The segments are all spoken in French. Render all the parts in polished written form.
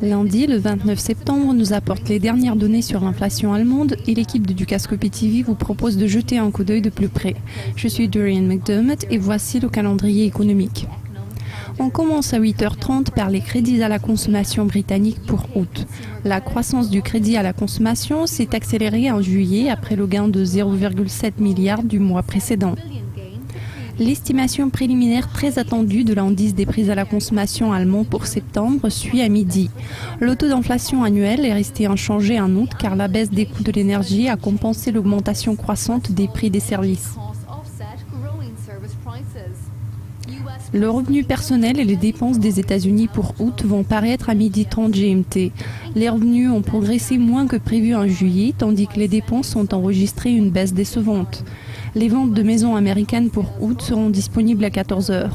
Lundi, le 29 septembre, nous apporte les dernières données sur l'inflation allemande et l'équipe de Dukascopy TV vous propose de jeter un coup d'œil de plus près. Je suis Dorian McDermott et voici le calendrier économique. On commence à 8h30 par les crédits à la consommation britanniques pour août. La croissance du crédit à la consommation s'est accélérée en juillet après le gain de 0,7 milliard du mois précédent. L'estimation préliminaire très attendue de l'indice des prix à la consommation allemand pour septembre suit à midi. Le taux d'inflation annuel est resté inchangé en août car la baisse des coûts de l'énergie a compensé l'augmentation croissante des prix des services. Le revenu personnel et les dépenses des États-Unis pour août vont paraître à 12h30 GMT. Les revenus ont progressé moins que prévu en juillet, tandis que les dépenses ont enregistré une baisse décevante. Les ventes de maisons américaines pour août seront disponibles à 14h.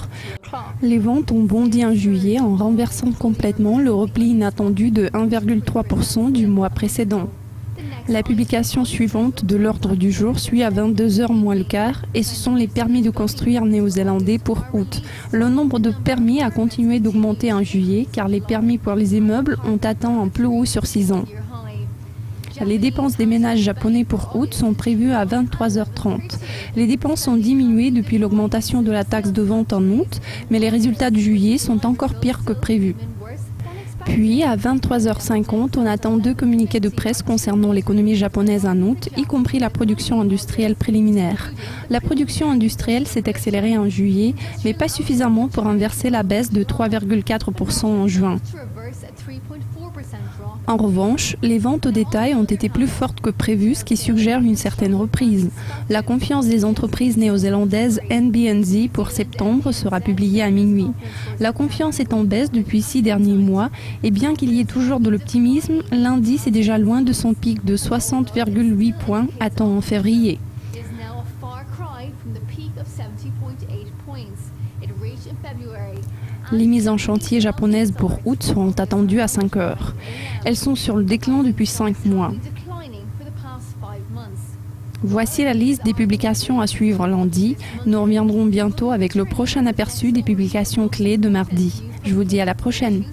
Les ventes ont bondi en juillet en renversant complètement le repli inattendu de 1,3% du mois précédent. La publication suivante de l'ordre du jour suit à 22h moins le quart et ce sont les permis de construire néo-zélandais pour août. Le nombre de permis a continué d'augmenter en juillet car les permis pour les immeubles ont atteint un plus haut sur 6 ans. Les dépenses des ménages japonais pour août sont prévues à 23h30. Les dépenses ont diminué depuis l'augmentation de la taxe de vente en août, mais les résultats de juillet sont encore pires que prévu. Puis, à 23h50, on attend 2 communiqués de presse concernant l'économie japonaise en août, y compris la production industrielle préliminaire. La production industrielle s'est accélérée en juillet, mais pas suffisamment pour inverser la baisse de 3,4% en juin. En revanche, les ventes au détail ont été plus fortes que prévu, ce qui suggère une certaine reprise. La confiance des entreprises néo-zélandaises NBNZ pour septembre sera publiée à minuit. La confiance est en baisse depuis 6 derniers mois et bien qu'il y ait toujours de l'optimisme, l'indice est déjà loin de son pic de 60,8 points atteint en février. Les mises en chantier japonaises pour août seront attendues à 5 heures. Elles sont sur le déclin depuis 5 mois. Voici la liste des publications à suivre lundi. Nous reviendrons bientôt avec le prochain aperçu des publications clés de mardi. Je vous dis à la prochaine.